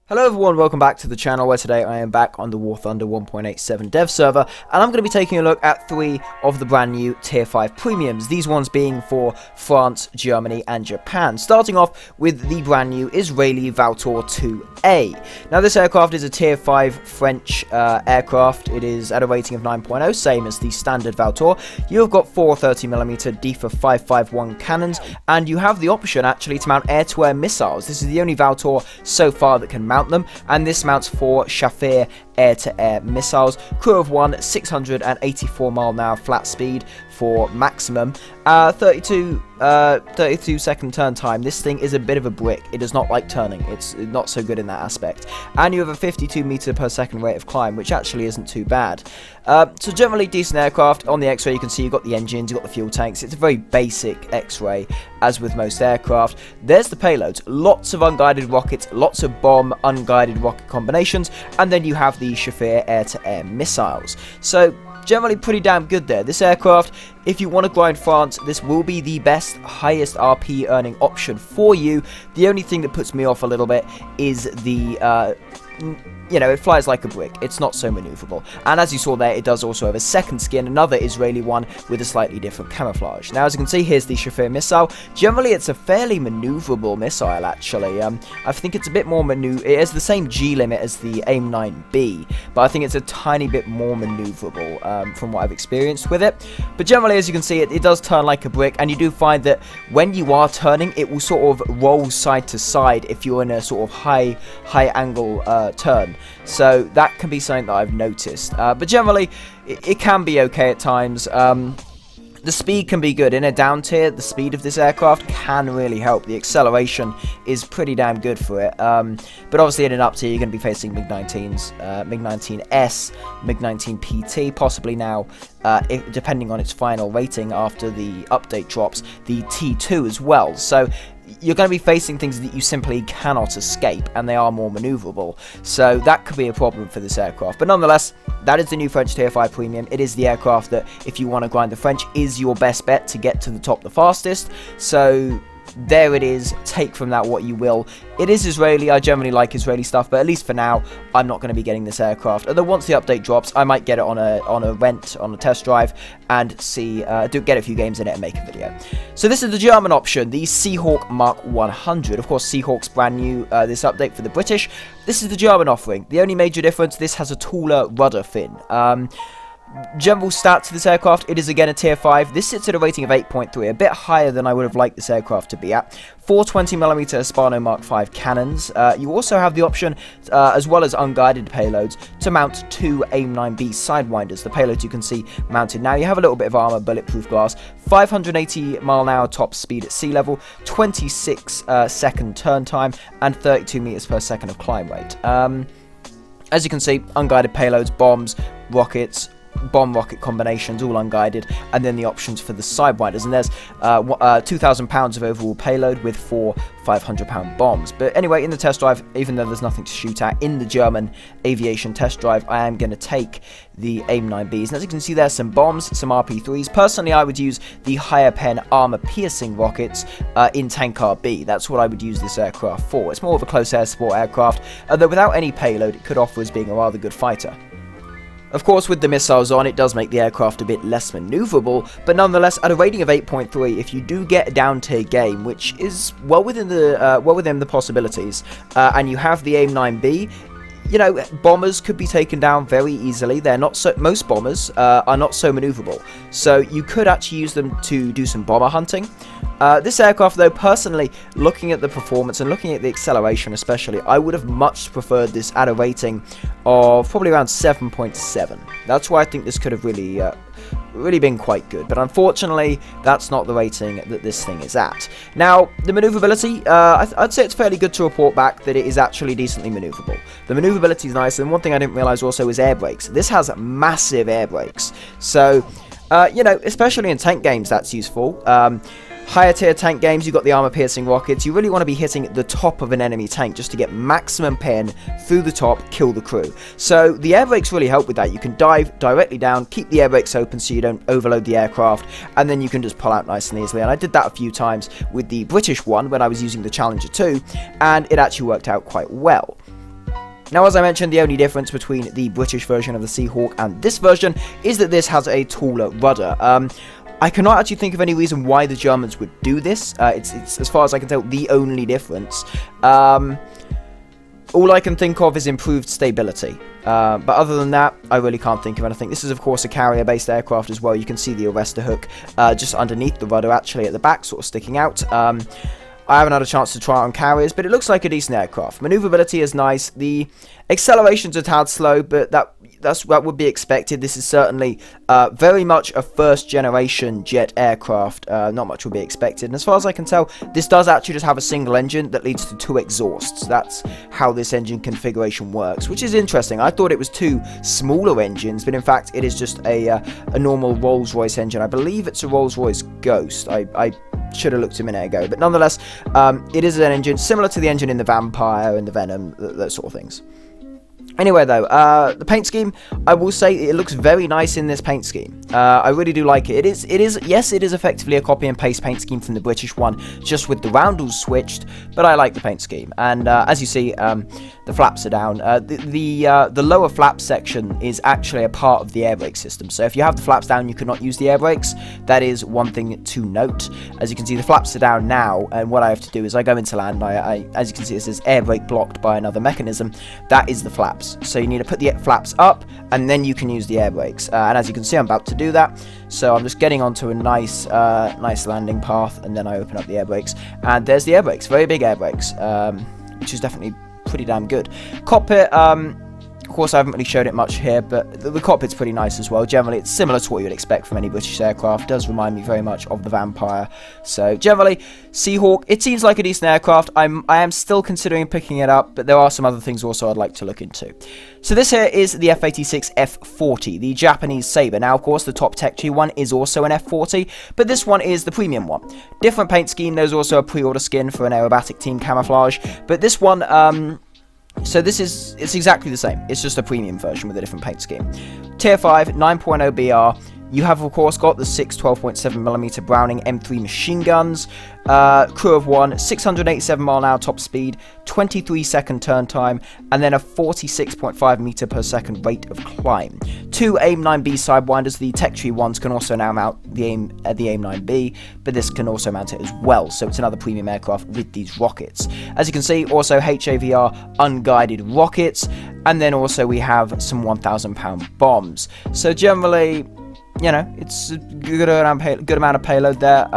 Hello everyone, welcome back to the channel where today I am back on the War Thunder 1.87 dev server and I'm going to be taking a look at 3 of the brand new tier 5 premiums, these ones being for France, Germany and Japan, starting off with the brand new Israeli Vautour 2A. Now this aircraft is a tier 5 French aircraft, it is at a rating of 9.0, same as the standard Vautour. You have got 4 30mm DIFA 551 cannons and you have the option actually to mount air-to-air missiles. This is the only Vautour so far that can mount them, and this mounts 4 Shafir air-to-air missiles, crew of 1, 684 mph flat speed for maximum, 32 second turn time. This thing is a bit of a brick, it does not like turning, it's not so good in that aspect, and you have a 52 m/s rate of climb, which actually isn't too bad. So generally decent aircraft. On the X-ray you can see you've got the engines, you've got the fuel tanks, it's a very basic X-ray as with most aircraft. There's the payloads, lots of unguided rockets, lots of bomb unguided rocket combinations, and then you have the Shafir air-to-air missiles. So generally pretty damn good there. This aircraft, if you want to grind France, this will be the best, highest RP earning option for you. The only thing that puts me off a little bit is the you know, it flies like a brick. It's not so maneuverable. And as you saw there, it does also have a second skin, another Israeli one with a slightly different camouflage. Now, as you can see, here's the Shafir missile. Generally, it's a fairly maneuverable missile, actually. I think it's a bit more it has the same G limit as the AIM-9B, but I think it's a tiny bit more maneuverable from what I've experienced with it. But generally, as you can see, it does turn like a brick, and you do find that when you are turning, it will sort of roll side to side if you're in a sort of high angle turn. So that can be something that I've noticed, but generally it can be okay at times. The speed can be good. In a down tier, the speed of this aircraft can really help. The acceleration is pretty damn good for it. But obviously in an up tier, you're going to be facing MiG-19s, MiG-19S, MiG-19PT, possibly now, depending on its final rating after the update drops, the T2 as well. So you're going to be facing things that you simply cannot escape, and they are more maneuverable. So that could be a problem for this aircraft. But nonetheless, that is the new French Tier 5 Premium. It is the aircraft that, if you want to grind the French, is your best bet to get to the top the fastest. So there it is, take from that what you will. It is Israeli, I generally like Israeli stuff, but at least for now, I'm not going to be getting this aircraft. Although once the update drops, I might get it on a rent, on a test drive, and see, get a few games in it and make a video. So this is the German option, the Seahawk Mark 100. Of course, Seahawk's brand new, this update for the British. This is the German offering. The only major difference, this has a taller rudder fin. General stats to this aircraft, it is again a tier 5. This sits at a rating of 8.3, a bit higher than I would have liked this aircraft to be at. 4 20mm Hispano Mark 5 cannons. You also have the option, as well as unguided payloads, to mount 2 AIM-9B sidewinders. The payloads you can see mounted now. You have a little bit of armor, bulletproof glass, 580 mph top speed at sea level, 26 second turn time, and 32 m/s of climb rate. As you can see, unguided payloads, bombs, rockets, bomb rocket combinations, all unguided, and then the options for the sidewinders, and there's 2,000 pounds of overall payload with 4 500-pound bombs. But anyway, in the test drive, even though there's nothing to shoot at, in the German aviation test drive, I am going to take the AIM-9Bs, and as you can see, there's some bombs, some RP3s. Personally, I would use the higher pen armor-piercing rockets in Tank RB. That's what I would use this aircraft for. It's more of a close air support aircraft, although without any payload, it could offer as being a rather good fighter. Of course, with the missiles on, it does make the aircraft a bit less maneuverable, but nonetheless, at a rating of 8.3, if you do get a down-tier game, which is well within the possibilities, and you have the AIM-9B, you know, bombers could be taken down very easily. They're not so. Most bombers are not so maneuverable, so you could actually use them to do some bomber hunting. This aircraft, though, personally, looking at the performance and looking at the acceleration especially, I would have much preferred this at a rating of probably around 7.7. That's why I think this could have really been quite good, but unfortunately that's not the rating that this thing is at. Now, the maneuverability, I'd say it's fairly good to report back that it is actually decently maneuverable. The maneuverability is nice, and one thing I didn't realize also is air brakes. This has massive air brakes, so you know, especially in tank games, that's useful. Higher tier tank games, you've got the armor piercing rockets. You really want to be hitting the top of an enemy tank just to get maximum pen through the top, kill the crew. So the air brakes really help with that. You can dive directly down, keep the air brakes open so you don't overload the aircraft, and then you can just pull out nice and easily. And I did that a few times with the British one when I was using the Challenger 2, and it actually worked out quite well. Now, as I mentioned, the only difference between the British version of the Seahawk and this version is that this has a taller rudder. I cannot actually think of any reason why the Germans would do this. It's as far as I can tell, the only difference. All I can think of is improved stability. But other than that, I really can't think of anything. This is, of course, a carrier-based aircraft as well. You can see the arrestor hook just underneath the rudder, actually, at the back, sort of sticking out. I haven't had a chance to try it on carriers, but it looks like a decent aircraft. Maneuverability is nice. The acceleration's a tad slow, but that would be expected. This is certainly very much a first-generation jet aircraft. Not much would be expected. And as far as I can tell, this does actually just have a single engine that leads to 2 exhausts. That's how this engine configuration works, which is interesting. I thought it was 2 smaller engines, but in fact, it is just a normal Rolls-Royce engine. I believe it's a Rolls-Royce Ghost. I should have looked a minute ago, but nonetheless, it is an engine similar to the engine in the Vampire and the Venom, those sort of things. Anyway, though, the paint scheme, I will say it looks very nice in this paint scheme. I really do like it. Yes, it is effectively a copy and paste paint scheme from the British one, just with the roundels switched, but I like the paint scheme. And as you see, the flaps are down. The lower flap section is actually a part of the air brake system. So if you have the flaps down, you cannot use the air brakes. That is one thing to note. As you can see, the flaps are down now, and what I have to do is I go into land. As you can see, it says air brake blocked by another mechanism. That is the flaps. So you need to put the flaps up, and then you can use the air brakes. And as you can see, I'm about to do that. So I'm just getting onto a nice landing path, and then I open up the air brakes. And there's the air brakes, very big air brakes, which is definitely pretty damn good. Cockpit, of course, I haven't really showed it much here, but the cockpit's pretty nice as well. Generally, it's similar to what you would expect from any British aircraft. It does remind me very much of the Vampire. So, generally, Seahawk, it seems like a decent aircraft. I am still considering picking it up, but there are some other things also I'd like to look into. So, this here is the F-86 F40, the Japanese Saber. Now, of course, the top tech tree one is also an F40, but this one is the premium one. Different paint scheme. There's also a pre-order skin for an aerobatic team camouflage, but this one, so it's exactly the same. It's just a premium version with a different paint scheme. Tier 5, 9.0 BR. You have, of course, got the 6 12.7mm Browning M3 machine guns, crew of 1, 687 mile an hour top speed, 23-second turn time, and then a 46.5 meter per second rate of climb. 2 AIM-9B sidewinders. The tech tree ones can also now mount the AIM-9B, but this can also mount it as well. So it's another premium aircraft with these rockets. As you can see, also HAVR unguided rockets, and then also we have some 1,000-pound bombs. So generally, you know, it's a good amount of payload there.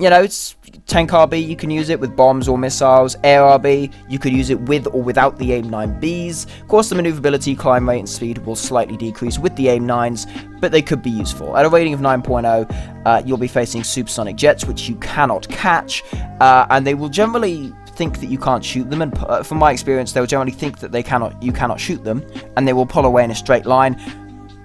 You know, it's tank RB, you can use it with bombs or missiles. Air RB, you could use it with or without the AIM-9Bs. Of course, the maneuverability, climb rate, and speed will slightly decrease with the AIM-9s, but they could be useful. At a rating of 9.0, you'll be facing supersonic jets, which you cannot catch, and they will generally think that you can't shoot them, and from my experience, they'll generally think that you cannot shoot them, and they will pull away in a straight line.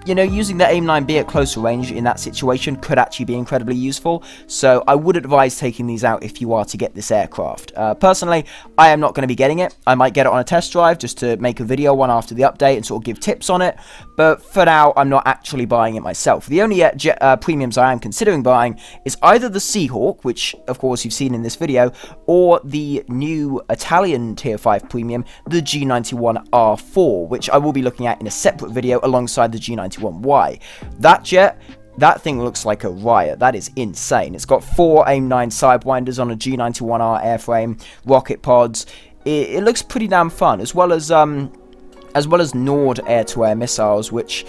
You know, using the AIM-9B at closer range in that situation could actually be incredibly useful, so I would advise taking these out if you are to get this aircraft. Personally, I am not going to be getting it. I might get it on a test drive just to make a video one after the update and sort of give tips on it, but for now, I'm not actually buying it myself. The only premiums I am considering buying is either the Seahawk, which of course you've seen in this video, or the new Italian Tier 5 premium, the G91R4, which I will be looking at in a separate video alongside the G91Y. That thing looks like a riot. That is insane. It's got 4 AIM-9 sidewinders on a G91R airframe, rocket pods. It looks pretty damn fun, as well as Nord air-to-air missiles, which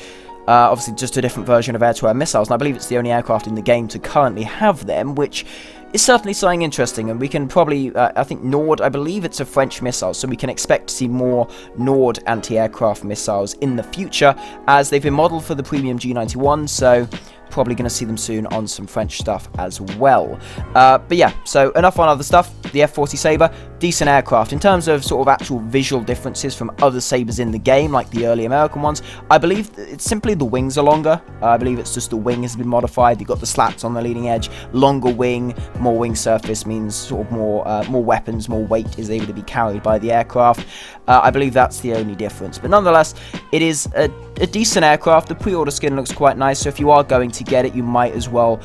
obviously just a different version of air-to-air missiles. And I believe it's the only aircraft in the game to currently have them, which is certainly something interesting, and we can probably, I think Nord, I believe it's a French missile, so we can expect to see more Nord anti-aircraft missiles in the future, as they've been modelled for the premium G91, so probably going to see them soon on some French stuff as well. But yeah, so enough on other stuff. The F40 Saber, decent aircraft. In terms of sort of actual visual differences from other Sabers in the game, like the early American ones, I believe it's simply the wings are longer. I believe it's just the wing has been modified. You've got the slats on the leading edge, longer wing, more wing surface means sort of more weapons, more weight is able to be carried by the aircraft. I believe that's the only difference. But nonetheless, it is a decent aircraft. The pre-order skin looks quite nice, so if you are going to get it, you might as well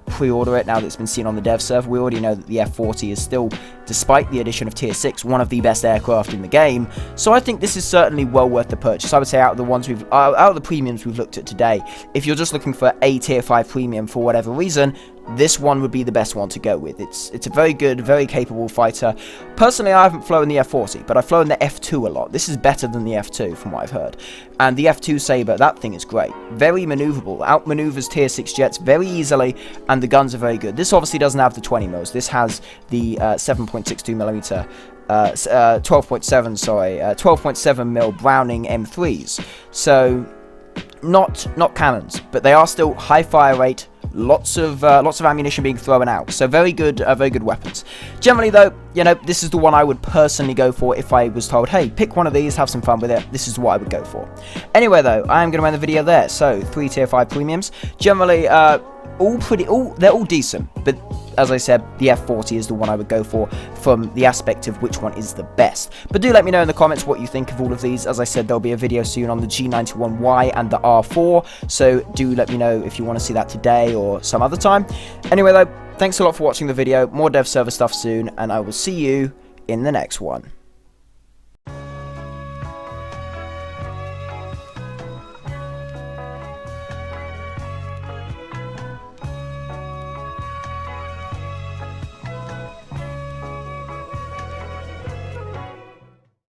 pre-order it now that it's been seen on the dev server. We already know that the F40 is still despite the addition of Tier 6, one of the best aircraft in the game. So I think this is certainly well worth the purchase. I would say out of the premiums we've looked at today, if you're just looking for a Tier 5 premium for whatever reason, this one would be the best one to go with. It's a very good, very capable fighter. Personally, I haven't flown the F40, but I've flown the F2 a lot. This is better than the F2 from what I've heard. And the F2 Saber, that thing is great. Very maneuverable, outmaneuvers Tier 6 jets very easily, and the guns are very good. This obviously doesn't have the 20 mils. This has the 7.62mm 12.7 mil Browning M3s. So not cannons, but they are still high fire rate. Lots of ammunition being thrown out, so very good weapons. Generally, though, you know, this is the one I would personally go for if I was told, hey, pick one of these, have some fun with it. This is what I would go for. Anyway, though, I am going to end the video there. So 3 Tier 5 premiums. Generally, they're all decent, but as I said, the F40 is the one I would go for from the aspect of which one is the best. But do let me know in the comments what you think of all of these. As I said, there'll be a video soon on the G91Y and the R4, so do let me know if you want to see that today or some other time. Anyway, though, thanks a lot for watching the video. More dev server stuff soon, and I will see you in the next one.